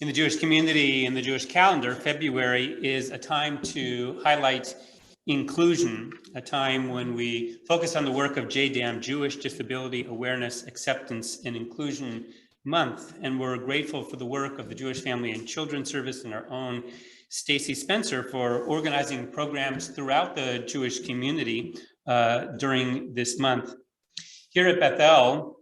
In the Jewish community, in the Jewish calendar, February is a time to highlight inclusion, a time when we focus on the work of JDAIM, Jewish Disability Awareness, Acceptance, and Inclusion Month. And we're grateful for the work of the Jewish Family and Children Service and our own Stacy Spencer for organizing programs throughout the Jewish community during this month. Here at Bethel,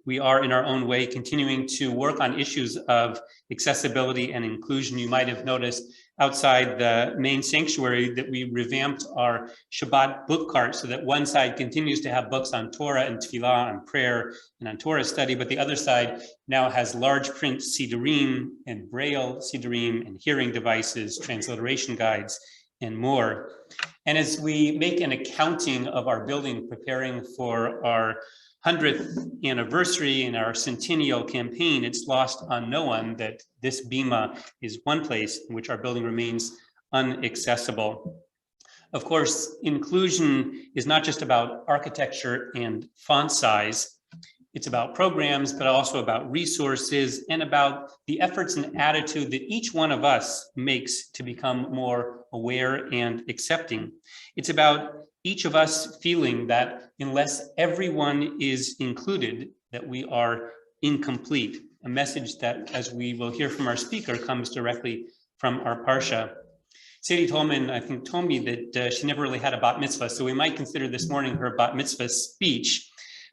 we are in our own way continuing to work on issues of accessibility and inclusion. You might have noticed outside the main sanctuary that we revamped our Shabbat book cart so that one side continues to have books on Torah and Tefillah and prayer and on Torah study, but the other side now has large print Sidurim and Braille Sidurim and hearing devices, transliteration guides, and more. And as we make an accounting of our building, preparing for our 100th anniversary and our centennial campaign, it's lost on no one that this Bima is one place in which our building remains inaccessible. Of course, inclusion is not just about architecture and font size. It's about programs, but also about resources and about the efforts and attitude that each one of us makes to become more aware and accepting. It's about each of us feeling that unless everyone is included, that we are incomplete. A message that, as we will hear from our speaker, comes directly from our Parsha. Sadie Tollman, I think, told me that she never really had a bat mitzvah, so we might consider this morning her bat mitzvah speech.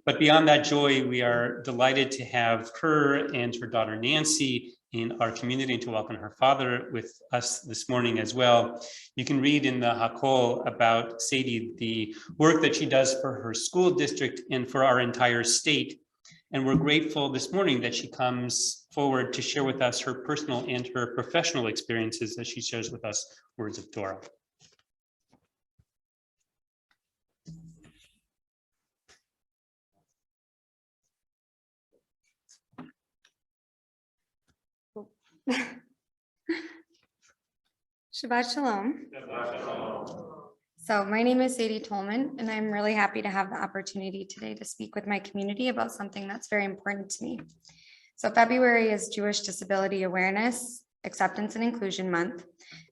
But beyond that joy, we are delighted to have her and her daughter Nancy in our community and to welcome her father with us this morning as well. You can read in the Hakol about Sadie, the work that she does for her school district and for our entire state. And we're grateful this morning that she comes forward to share with us her personal and her professional experiences as she shares with us words of Torah. Shabbat Shalom. So my name is Sadie Tollman, and I'm really happy to have the opportunity today to speak with my community about something that's very important to me. So February is Jewish Disability Awareness, Acceptance and Inclusion Month,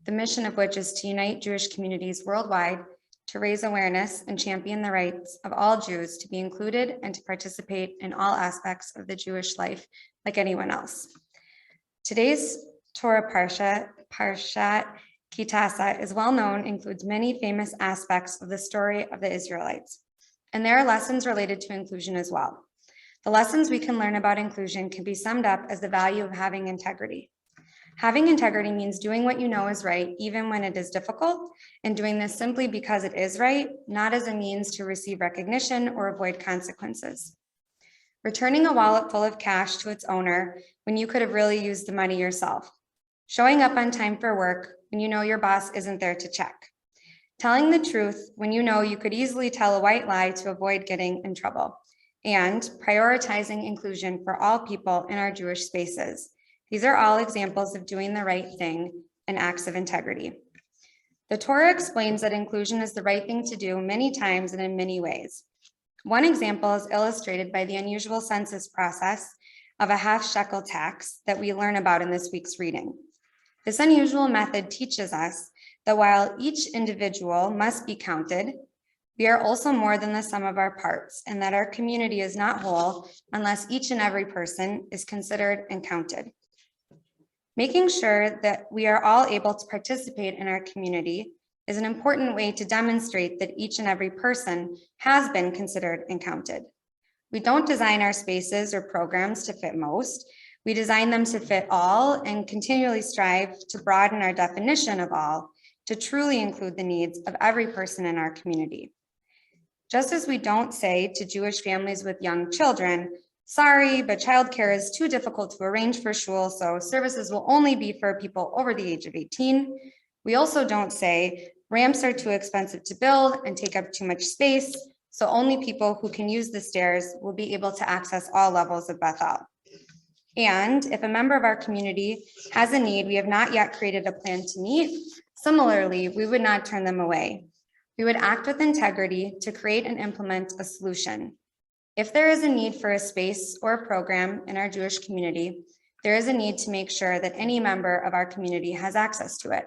the mission of which is to unite Jewish communities worldwide to raise awareness and champion the rights of all Jews to be included and to participate in all aspects of the Jewish life like anyone else. Today's Torah Parsha, Parshat Kitasa, is well known, includes many famous aspects of the story of the Israelites. And there are lessons related to inclusion as well. The lessons we can learn about inclusion can be summed up as the value of having integrity. Having integrity means doing what you know is right, even when it is difficult, and doing this simply because it is right, not as a means to receive recognition or avoid consequences. Returning a wallet full of cash to its owner when you could have really used the money yourself. Showing up on time for work when you know your boss isn't there to check. Telling the truth when you know you could easily tell a white lie to avoid getting in trouble. And prioritizing inclusion for all people in our Jewish spaces. These are all examples of doing the right thing and acts of integrity. The Torah explains that inclusion is the right thing to do many times and in many ways. One example is illustrated by the unusual census process of a half shekel tax that we learn about in this week's reading. This unusual method teaches us that while each individual must be counted, we are also more than the sum of our parts, and that our community is not whole unless each and every person is considered and counted. Making sure that we are all able to participate in our community is an important way to demonstrate that each and every person has been considered and counted. We don't design our spaces or programs to fit most. We design them to fit all and continually strive to broaden our definition of all to truly include the needs of every person in our community. Just as we don't say to Jewish families with young children, sorry, but childcare is too difficult to arrange for shul, so services will only be for people over the age of 18. We also don't say ramps are too expensive to build and take up too much space, so only people who can use the stairs will be able to access all levels of Bethel. And if a member of our community has a need we have not yet created a plan to meet, similarly, we would not turn them away. We would act with integrity to create and implement a solution. If there is a need for a space or a program in our Jewish community, there is a need to make sure that any member of our community has access to it.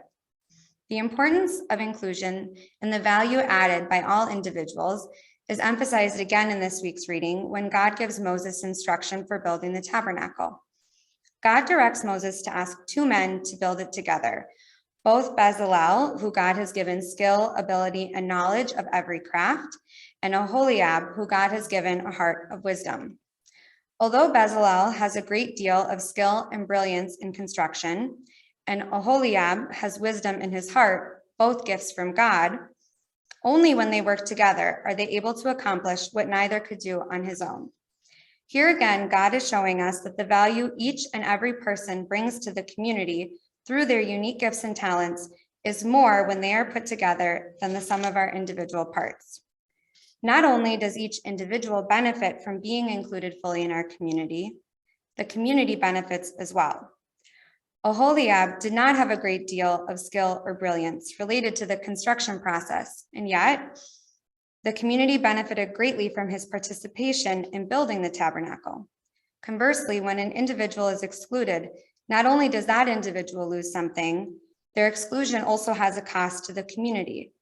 The importance of inclusion and the value added by all individuals is emphasized again in this week's reading when God gives Moses instruction for building the tabernacle. God directs Moses to ask two men to build it together, both Bezalel, who God has given skill, ability, and knowledge of every craft, and Oholiab, who God has given a heart of wisdom. Although Bezalel has a great deal of skill and brilliance in construction, and Oholiab has wisdom in his heart, both gifts from God, only when they work together are they able to accomplish what neither could do on his own. Here again, God is showing us that the value each and every person brings to the community through their unique gifts and talents is more when they are put together than the sum of our individual parts. Not only does each individual benefit from being included fully in our community, the community benefits as well. Oholiab did not have a great deal of skill or brilliance related to the construction process, and yet the community benefited greatly from his participation in building the tabernacle. Conversely, when an individual is excluded, not only does that individual lose something, their exclusion also has a cost to the community.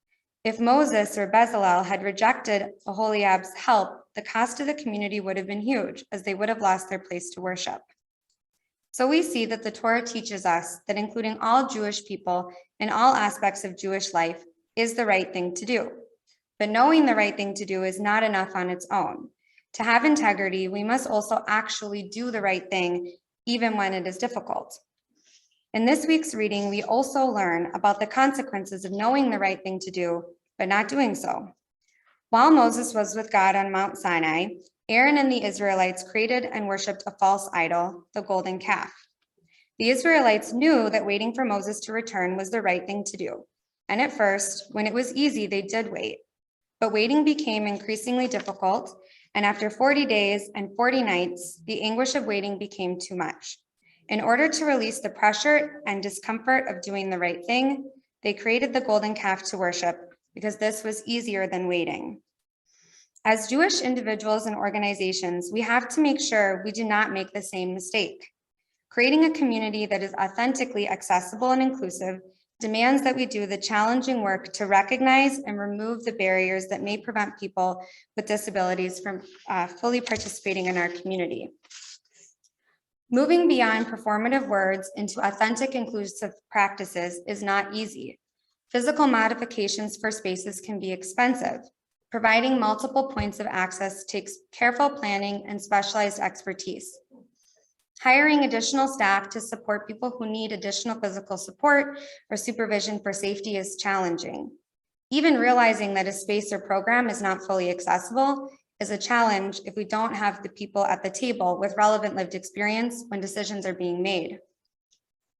If Moses or Bezalel had rejected Oholiab's help, the cost to the community would have been huge, as they would have lost their place to worship. So we see that the Torah teaches us that including all Jewish people in all aspects of Jewish life is the right thing to do. But knowing the right thing to do is not enough on its own. To have integrity, we must also actually do the right thing, even when it is difficult. In this week's reading, we also learn about the consequences of knowing the right thing to do, but not doing so. While Moses was with God on Mount Sinai, Aaron and the Israelites created and worshiped a false idol, the golden calf. The Israelites knew that waiting for Moses to return was the right thing to do. And at first, when it was easy, they did wait. But waiting became increasingly difficult, and after 40 days and 40 nights, the anguish of waiting became too much. In order to release the pressure and discomfort of doing the right thing, they created the golden calf to worship because this was easier than waiting. As Jewish individuals and organizations, we have to make sure we do not make the same mistake. Creating a community that is authentically accessible and inclusive demands that we do the challenging work to recognize and remove the barriers that may prevent people with disabilities from fully participating in our community. Moving beyond performative words into authentic inclusive practices is not easy. Physical modifications for spaces can be expensive. Providing multiple points of access takes careful planning and specialized expertise. Hiring additional staff to support people who need additional physical support or supervision for safety is challenging. Even realizing that a space or program is not fully accessible is a challenge if we don't have the people at the table with relevant lived experience when decisions are being made.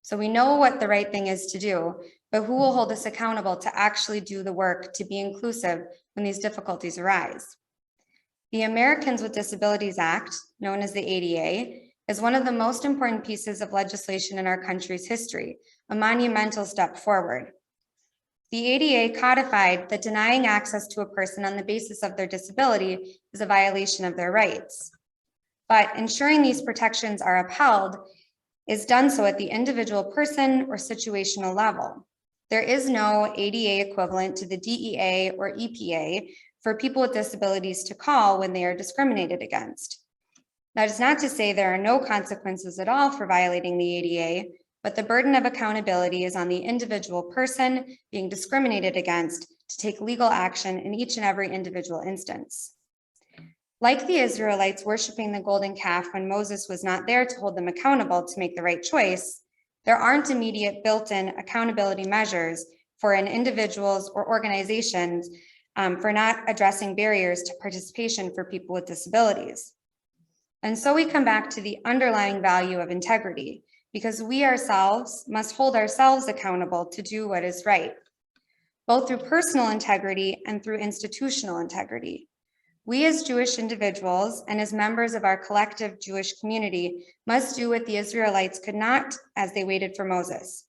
So we know what the right thing is to do, but who will hold us accountable to actually do the work to be inclusive when these difficulties arise? The Americans with Disabilities Act, known as the ADA, is one of the most important pieces of legislation in our country's history, a monumental step forward. The ADA codified that denying access to a person on the basis of their disability is a violation of their rights. But ensuring these protections are upheld is done so at the individual person or situational level. There is no ADA equivalent to the DEA or EPA for people with disabilities to call when they are discriminated against. That is not to say there are no consequences at all for violating the ADA, but the burden of accountability is on the individual person being discriminated against to take legal action in each and every individual instance. Like the Israelites worshiping the golden calf when Moses was not there to hold them accountable to make the right choice, there aren't immediate built-in accountability measures for an individuals or organizations for not addressing barriers to participation for people with disabilities. And so we come back to the underlying value of integrity, because we ourselves must hold ourselves accountable to do what is right, both through personal integrity and through institutional integrity. We as Jewish individuals and as members of our collective Jewish community must do what the Israelites could not as they waited for Moses.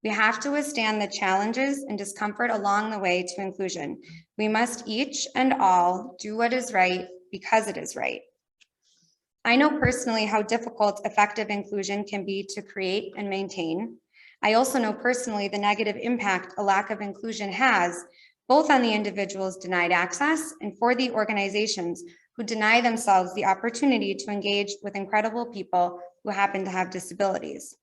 We have to withstand the challenges and discomfort along the way to inclusion. We must each and all do what is right because it is right. I know personally how difficult effective inclusion can be to create and maintain. I also know personally the negative impact a lack of inclusion has, both on the individuals denied access and for the organizations who deny themselves the opportunity to engage with incredible people who happen to have disabilities.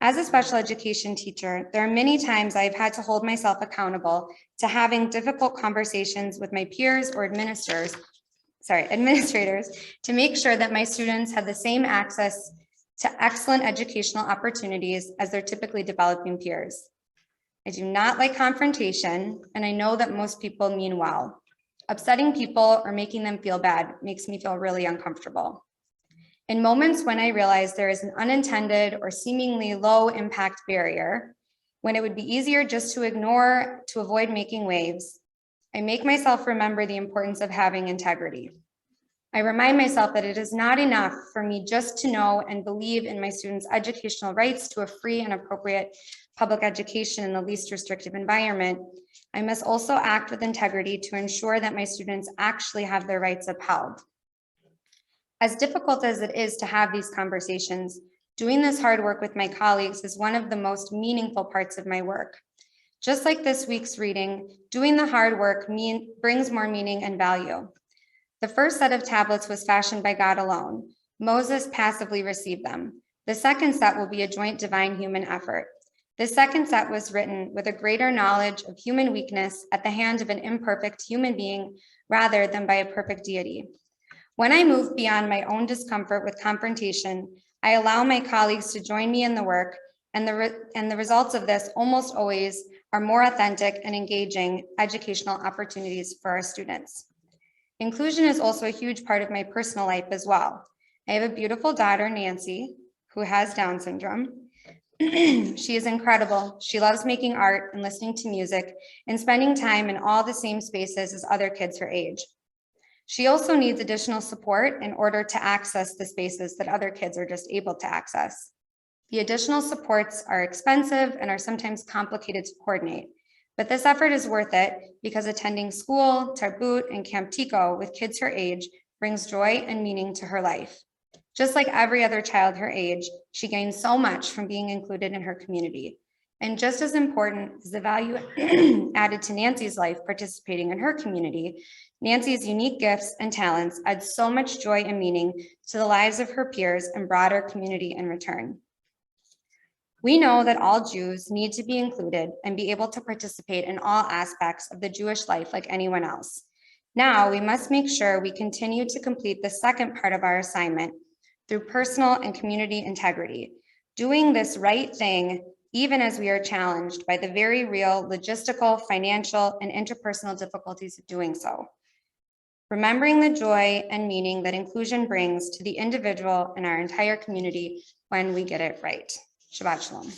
As a special education teacher, there are many times I've had to hold myself accountable to having difficult conversations with my peers or administrators to make sure that my students have the same access to excellent educational opportunities as their typically developing peers. I do not like confrontation, and I know that most people mean well. Upsetting people or making them feel bad makes me feel really uncomfortable. In moments when I realize there is an unintended or seemingly low impact barrier, when it would be easier just to ignore to avoid making waves, I make myself remember the importance of having integrity. I remind myself that it is not enough for me just to know and believe in my students' educational rights to a free and appropriate public education in the least restrictive environment. I must also act with integrity to ensure that my students actually have their rights upheld. As difficult as it is to have these conversations, doing this hard work with my colleagues is one of the most meaningful parts of my work. Just like this week's reading, doing the hard work brings more meaning and value. The first set of tablets was fashioned by God alone. Moses passively received them. The second set will be a joint divine human effort. The second set was written with a greater knowledge of human weakness at the hand of an imperfect human being rather than by a perfect deity. When I move beyond my own discomfort with confrontation, I allow my colleagues to join me in the work, and the results of this almost always are more authentic and engaging educational opportunities for our students. Inclusion is also a huge part of my personal life as well. I have a beautiful daughter, Nancy, who has Down syndrome. She is incredible. She loves making art and listening to music and spending time in all the same spaces as other kids her age. She also needs additional support in order to access the spaces that other kids are just able to access. The additional supports are expensive and are sometimes complicated to coordinate, but this effort is worth it because attending school, Tarbut, and Camp Tico with kids her age brings joy and meaning to her life. Just like every other child her age, she gains so much from being included in her community. And just as important is the value added to Nancy's life participating in her community, Nancy's unique gifts and talents add so much joy and meaning to the lives of her peers and broader community in return. We know that all Jews need to be included and be able to participate in all aspects of the Jewish life like anyone else. Now, we must make sure we continue to complete the second part of our assignment through personal and community integrity, doing this right thing even as we are challenged by the very real logistical, financial, and interpersonal difficulties of doing so. Remembering the joy and meaning that inclusion brings to the individual and our entire community when we get it right. Shabbat Shalom.